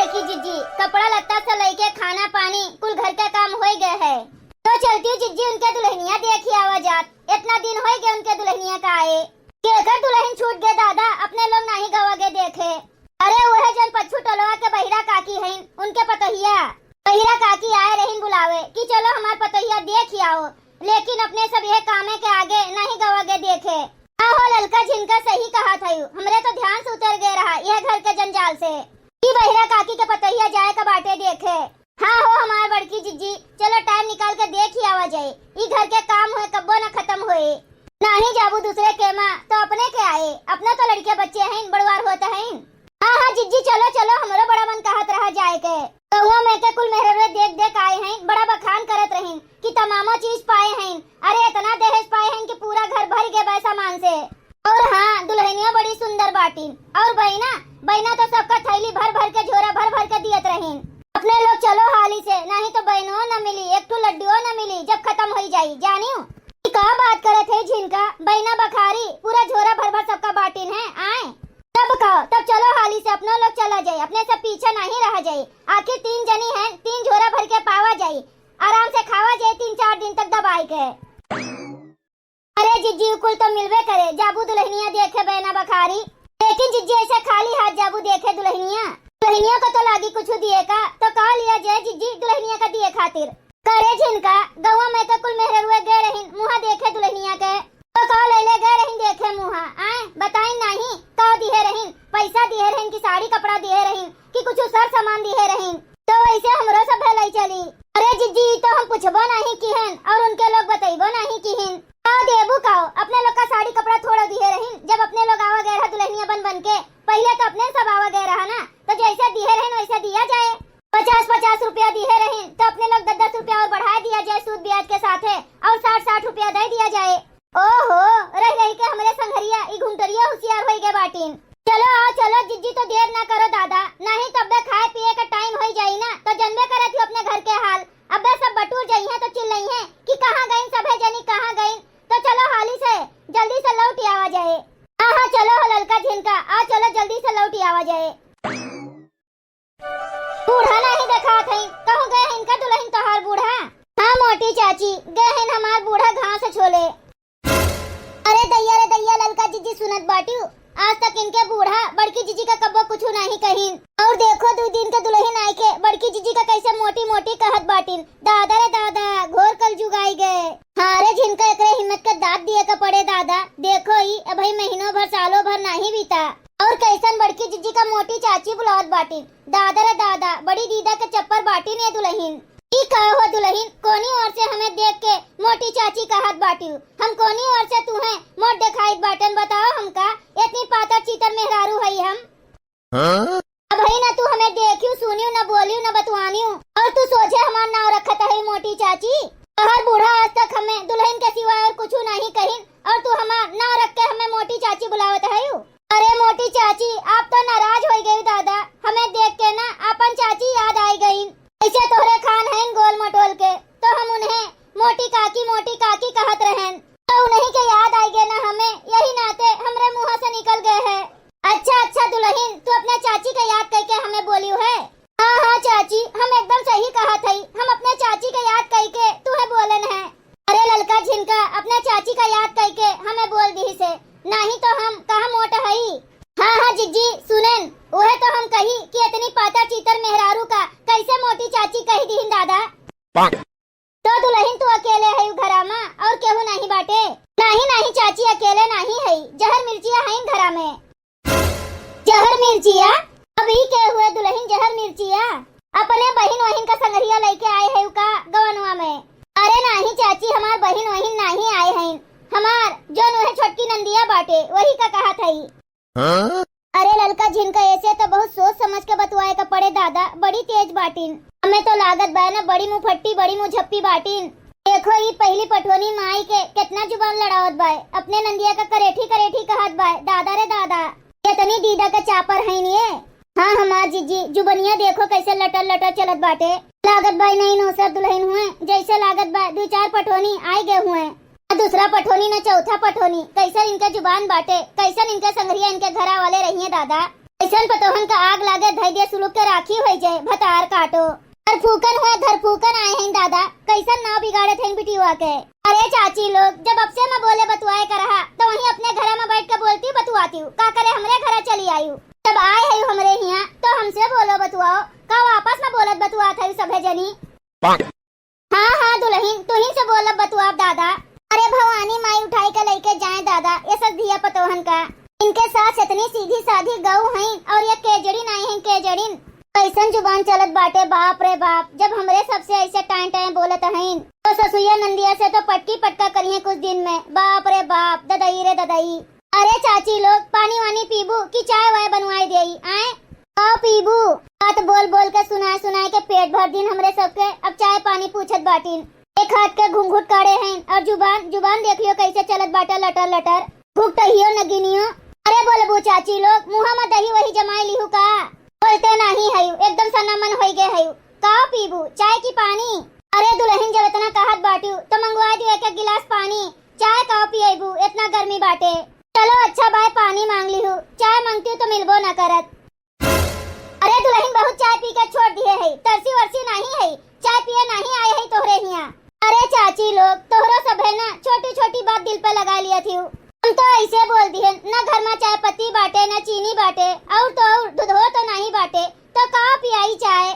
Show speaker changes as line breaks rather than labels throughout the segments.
बड़की जीजी, कपड़ा लत्ता से लेके खाना पानी कुल घर का काम हो गए है। तो चलती हूँ जीजी, उनके दुल्हनिया देखी आवाजात। इतना दिन हो गए उनके दुल्हनिया का आए। केकर दुल्हन छूट गए दादा, अपने लोग नहीं गवागे देखे। अरे वह जन पच्छू टोलवा के बहिरा काकी हैं, उनके पतोहिया। बहिरा काकी आए रहीन बुलावे कि चलो हमार पतोहिया देख आओ, लेकिन अपने सब यह कामे के आगे नहीं गवागे देखे। हाँ हो ललका झिनका सही कहा था, हमरे तो ध्यान से उतर गए रहा यह घर के जंजाल से कि बहिरा काकी के पतोहिया जाए का बाटे देखे। हाँ हो हमार बड़की जीजी, चलो टाइम निकाल के देख ही आवा जाए। ये घर के काम हुए कब्बो न खत्म हुए, नहीं जाबू दूसरे के माँ तो अपने के आए। अपने तो लड़के बच्चे हैं, बड़वार होता है। हाँ हाँ जीजी, चलो चलो, हमारा बड़ा मन कहत रहा जाए के। कहुआ में के कुल मेहरवे देख देख आए हैं, बड़ा बखान करत रहीन कि तमामो चीज पाए हैं। अरे इतना दहेज पाए हैं कि पूरा घर भर गए बे सामान से। और हाँ, दुल्हनिया बड़ी सुंदर बाटीन। और बहना बहना तो सबका थैली भर भर के झोरा भर भर के दियत रहीन। अपने लोग चलो हाली से, नहीं तो बहनों न मिली, एक ठो लड्डुओ न मिली जब खत्म हो जाई। जानियो का बात करे थे झिनका, बहना बखारी पूरा झोरा भर भर सबका बाटीन है। आए तब कहो, तब चलो हाली से, अपना लोग चला जाए, अपने सब पीछे नहीं रह जाए। आखिर 3 जनी हैं, 3 झोरा भर के पावा जाए, आराम से खावा जाए 3-4 दिन तक दबाई के। अरे जीजी कुल तो मिलवे करे, जाबू दुल्हनिया देखे बहना बखारी, लेकिन जीजी ऐसे खाली हाथ जाबू देखे दुल्हनिया। दुल्हनिया को तो लागी कुछ दिए का, तो कहा लिया जाए जीजी दुल्हनिया का दिए खातिर। करे झिनका, गवा में तो कुल मेहरुए गए रहीन मुहा देखे दुल्हनिया के, तो कहा ले गए रहीन देखे मुहा। आए बताई नहीं कहा दिए रहीन, पैसा दिए रहीन कि साड़ी कपड़ा दिए रहीन कि कुछ सर सामान दिए रहीन, तो वैसे हमरो सब भलाई चली। अरे जीजी तो हम पूछबो नहीं किहन और उनके लोग बतैबो नहीं किहन। आओ देबू काओ, अपने लोग का साड़ी कपड़ा थोड़ा दिए रहीन। जब अपने लोग आवा गए रहा दुल्हनिया बन बन के, पहले तो अपने सब आवा गए रहा ना, तो जैसे दिए रहीन वैसे दिया जाए। 50-50 रुपया दिए रहीन, तो अपने लोग 10-10 रुपया और बढ़ा दिया जाए सूद ब्याज के साथ है, और 60-60 रुपया दे दिया जाए। ओहो, रह रही के हमारे संघरिया ई घुंटरिया होशियार हो गए बाटीन। चलो आओ चलो जीजी, तो देर ना करो दादा, नहीं तब बे खाए पिए का टाइम हो जाई ना, तो जन्मे करे थी अपने घर के हाल। अब बे सब बटूर जाई है तो चिल्लाई है कि कहाँ गई सभे जनी कहाँ गई। तो चलो हाली से जल्दी से लौट आवा जाए। हाँ हाँ चलो हो ललका झिनका, आ चलो जल्दी से लौट आवा जाए। बूढ़ा नहीं देखा थे, कहूँ गए इनका दुल्हन तोहार बूढ़ा। हाँ मोटी चाची, गए हैं हमार बूढ़ा घास छोले। अरे दैया रे दैया, ललका जीजी सुनत बाटियो, आज तक इनके बूढ़ा बड़की जीजी का कब्बो कुछ नहीं कहीन। और देखो 2 दिन के दुल्हन आई के बड़की जीजी का कैसे मोटी मोटी कहत बाटिन। दादा रे दादा, घोर कल जुगाई गए। हाँ रे झिनका, एकरे हिम्मत का दांत दिए का पड़े दादा। देखो ही अभी महीनों भर सालों भर नहीं बीता, और कैसन बड़की जीजी का मोटी चाची बुलावत बाटिन। दादा रे दादा, बड़ी दीदा के चप्पर बाटिन ये दुल्हन। ई कहा हो दुल्हन, कोनी ओर से हमें देख के मोटी चाची कहत बाटियो, हम कोनी ओर से तू है मोट दिखाई बाटन। बताओ हमका इतनी पातर चीतर मेहरारू है हम। हाँ? अब है ना तू हमें देखियो सुनियो न बोलियो न बतवानियो, और तू सोचे हमार नाव रखत है मोटी चाची। हर बूढ़ा आज तक हमें दुल्हन के सिवाय और कुछ नहीं कहीन, और तू हमार नाव रख के हमें मोटी चाची बुलावत है। अरे मोटी चाची, आप तो नाराज हो गई दादा, हमें देख के ना अपन चाची याद आई गई। ऐसे तोहरे खान हैं गोल मटोल के, तो हम उन्हें मोटी काकी कहत रहें, तो उन्हीं के याद आई गए ना हमें, यही नाते हमरे मुँह से निकल गए हैं। अच्छा दुल्हन, तू अपने चाची का याद करके हमें बोलियो है। हाँ हाँ चाची, हम एकदम सही कहा था, हम अपने चाची का याद करके तुम्हें बोलन है। अरे ललका झिनका, अपने चाची का याद करके हमें बोल दी से, नहीं तो हम कहाँ मोटा है। हाँ हाँ जीजी सुनन, वह तो हम कही कि इतनी पाता चीतर मेहरारू का कैसे मोटी चाची कही दी दादा। तो दुल्हन तू अकेले है घरा में, और केहू नहीं बाटे। नहीं चाची, अकेले नहीं है, जहर मिर्चिया है घरा में। जहर मिर्चिया? अभी के हुए दुल्हन जहर मिर्चिया? अपने बहन वहीन का संगरिया लेके आए है का गवनवा में? अरे नहीं चाची, हमार बहन वहीन नहीं आए हैं, हमार जो नोहे छोटकी नंदिया बाटे वही का कहा था। हाँ? अरे ललका झिनका, ऐसे तो बहुत सोच समझ के बतवाए का पड़े दादा, बड़ी तेज बाटीन। हमें तो लागत बा ना बड़ी मुँह फट्टी बड़ी मुँह झप्पी बाटीन। देखो ये पहली पठोनी माई के कितना जुबान लड़ावत बाय, अपने नंदिया का करेठी कहत बाय। दादा रे दादा, कितनी दीदा का चापर है ये। हाँ हमार जीजी, जुबनिया देखो कैसे लटर चलत बाटे। लागत बाई नहीं नौसर दुल्हन हुए, जैसे लागत बाय 2-4 पठोनी आए गए हुए। दूसरा पठोनी न चौथा पठोनी, कैसन इनका जुबान बाटे, कैसन इनके संगरिया इनके घरा वाले रहिए दादा। ऐसन पतोहन का आग लागे धैर्य सुलूक के राखी हो जाए भतार काटो। धर फूकन हुआ धर फूकन आए हैं दादा, कैसन नाव बिगाड़े थे बिटिया के। अरे चाची लोग जब अब से मैं बोले बतुआए कर रहा तो वहीं अपने घर में बैठ के बोलती बतुआती हूँ, का करे हमरे घर चली आई हूँ। जब आए है हमरे यहाँ तो हमसे बोलो बतुआओ, का वापस में बोलत बतुआ था सभे जनी। हाँ हाँ दुल्हन तू ही से बोलब बतुआ दादा। अरे भवानी माई उठाई के लेके जाए दादा, ये सब दिया पतोहन का। इनके साथ इतनी सीधी साधी गऊ हैं और ये केजड़िन आई हैं केजड़िन। कैसन जुबान चलत बाटे बाप रे बाप। जब हमरे सबसे ऐसे टाइम टाइम बोलत हैं तो ससुया नंदिया से तो पटकी पटका करिए कुछ दिन में, बाप रे बाप ददई रे ददई। अरे चाची लोग पानी वानी पीबू की चाय वाय बनवाई देई आए आओ पीबू। बात बोल बोल के सुनाए के पेट भर दिन हमरे सबके अब चाय पानी पूछत बाटीन। एक हाथ के घुंघुट काढ़े हैं और जुबान देख लियो कैसे चलत बाटा लटर लटर भुगतहियो नगिनियो। अरे बोलबू चाची लोग मुहा में दही वही जमाई लिहू का, बोलते नहीं है एकदम सना मन हो गए है। का पीबू चाय की पानी। अरे दुल्हन जब इतना कहत बाटू तो मंगवा दियो एक गिलास पानी, चाय का पिएबू इतना गर्मी बाटे। चलो अच्छा बाय पानी मांग ली हूँ, चाय मांगती हूँ तो मिलबो न करत। अरे दुल्हन बहुत चाय पी कर छोड़ दिए है, तरसी वरसी नहीं है, चाय पिए नहीं आए है तोहरे हिया। अरे चाची लोग तोहरो सब है ना छोटी छोटी बात दिल पे लगा लिया थी। हम तो ऐसे बोल दिए न घर में चाय पत्ती बाटे न चीनी बाटे और तो और दूध हो तो नहीं बाटे तो का पियाई चाय।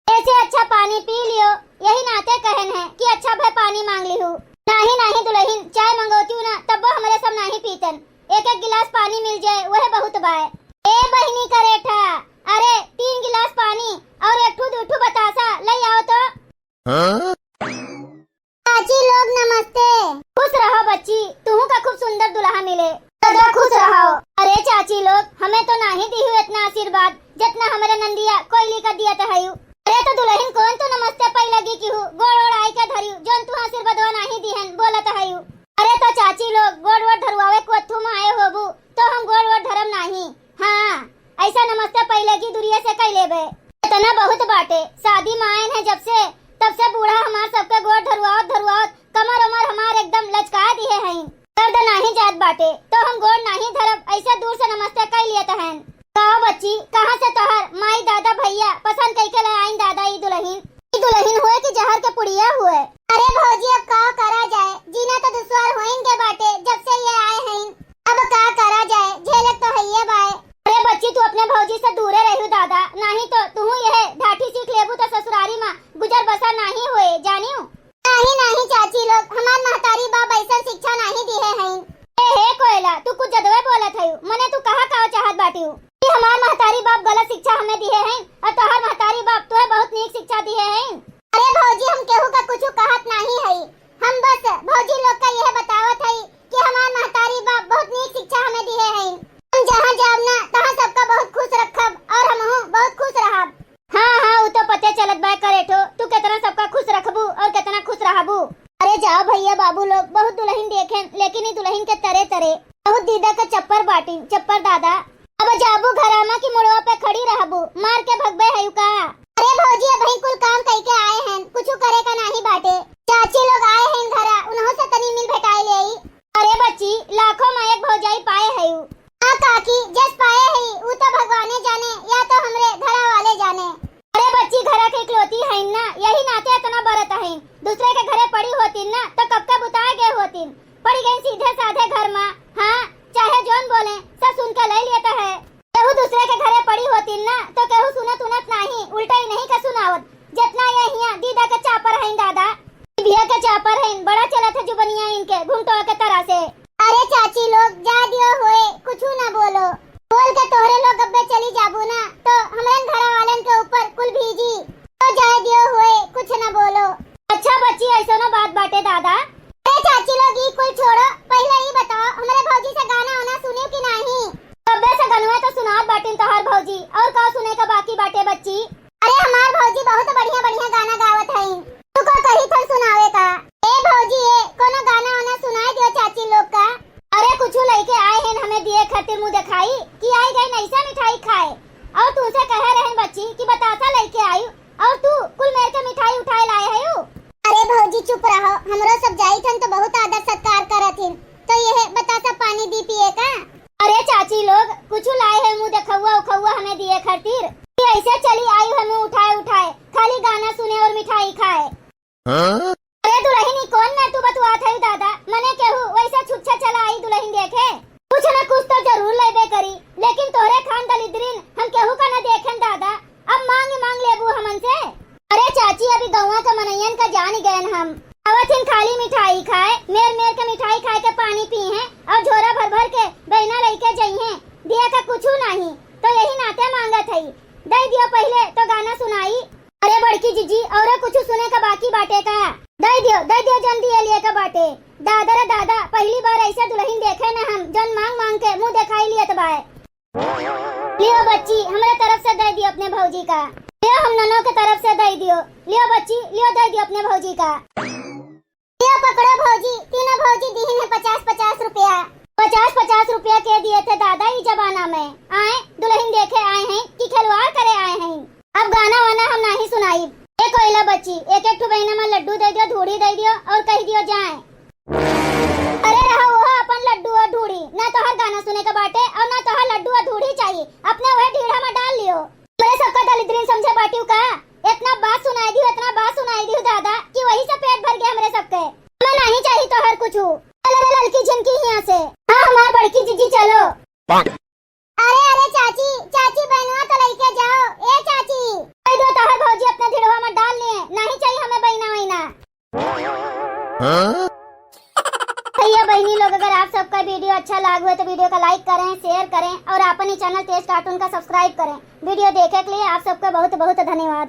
ऐसे अच्छा पानी पी लियो, यही नाते कहन है कि अच्छा भाई पानी मांग ली हूँ। नहीं दुल्हन चाय मंगोती हूँ ना तब वो हमारे सब नहीं पीतन, एक एक गिलास पानी मिल जाए वह बहुत बाय। ए बहनी करेठा अरे 3 गिलास पानी और एक दूठू बतासा ले आओ तो। चाची लोग नमस्ते। खुश रहो बच्ची, तू का खूब सुंदर दुल्हा मिले, सदा खुश रहो। अरे चाची लोग हमें तो नहीं दी हुई इतना आशीर्वाद जितना हमारे नंदिया कोयली का दिया था। अरे तो दुल्हन कौन तो नमस्ते पई लगी की हूँ, गोड़ ओड़ आई के धरियो जोन तू आशीर्वाद नहीं दिहन बोलत है। अरे तो चाची लोग गोड़ वोड़ धरवावे को तुम आए होबू तो हम गोड़ वोड़ धरम नहीं। हाँ ऐसा नमस्ते पई लगी दुरिया से कई लेबे, इतना बहुत बाटे। शादी में आए है जब से तब से बूढ़ा हमार सबके गोड़ धरवाओ कमर उमर हमार एकदम लचका दिए हैं, दर्द नहीं जात बाटे तो हम गोड़ नहीं धरब, ऐसे दूर से नमस्ते कर लिया हैं। कहो बच्ची कहाँ से तोहर माई दादा भैया पसंद करके ले आई दादा ई दुल्हन हुए कि जहर के पुड़िया हुए। अरे भौजी अब का करा जाए, जीना तो दुश्वार होएंगे बाटे जब से ये आए हैं, अब का करा जाए झेलक तो है ये बाय। अरे बच्ची तू अपने भौजी से दूरे रही दादा, नहीं तो तू यह ढाठी सीख लेबू तो ससुरारी में गुजर बसर नहीं हुए जानियो। नहीं चाची लोग हमार महतारी बाप ऐसा शिक्षा नहीं दी है। ए हे कोयला तू कुछ जदवे बोलत है, मने तू कहा चाहत बाटी हूँ कि हमार महतारी बाप खातिर कि ऐसे चली आई हमें उठाए उठाए खाली गाना सुने और मिठाई खाए। अरे दुल्हन कौन मैं तू बतुआ था दादा, मने केहू वैसा छुच्छा चला आई दुल्हन देखे, कुछ न कुछ तो जरूर लेबे करी, लेकिन तोरे खान दलिद्रीन हम केहू का न देखें दादा, अब मांग लेबू हमन से। अरे चाची अभी गौवा का मनैयन का जान ही गए हम, आवथिन खाली मिठाई खाए, मेर के मिठाई खाए के पानी पी है और झोरा भर भर के बहना लेके जाई है, दिया का कुछ नहीं तो यही नाते मांगत है, दे दियो पहले तो गाना सुनाई। अरे बड़की जीजी और कुछ सुने का बाकी बाटे का, दे दियो जल्दी ये लिए का बाटे। दादा रे दादा पहली बार ऐसा दुल्हन देखे न हम, जन मांग के मुंह दिखाई लियत बाय। लियो बच्ची हमारे तरफ से दे दियो अपने भौजी का, लियो हम ननों के तरफ से दे दियो, लियो बच्ची लियो दे दियो अपने भौजी का। लियो पकड़ो भौजी, तीनों भौजी दीन है 50-50 रुपया, 50-50 रुपया के दिए थे दादा इस जमाना में, आए दुल्हन देखे आए हैं कि खिलवाड़ करे आए हैं। अब गाना वाना हम नहीं सुनाई, एक कोयला बच्ची एक बहना में लड्डू दे दियो, धूड़ी दे दियो और कह दियो जाए। अरे रहा वो अपन लड्डू और धूड़ी, ना तो हर गाना सुने का बाटे और ना तो हर लड्डू और धूड़ी चाहिए, अपने वह ढीढ़ा में डाल लियो। मेरे सबका दलिद्रीन समझे बाटियों का, इतना बात सुनाई दी दादा कि वही से पेट भर गया मेरे सबके, मैं नहीं चाहिए तो हर कुछ। चलो लड़की झिनकी यहाँ से, हाँ हमारी बड़की जीजी चलो। अरे चाची बहनुआ तो लेके जाओ, ए चाची दो तो हर भौजी अपने ढीढ़वा में डाल लिए, नहीं चाहिए हमें बहना वहीना। भैया बहनी लोग अगर आप सबका वीडियो अच्छा लगा तो वीडियो का लाइक करें, शेयर करें और अपने चैनल तेज कार्टून का सब्सक्राइब करें। वीडियो देखने के लिए आप सबका बहुत बहुत धन्यवाद।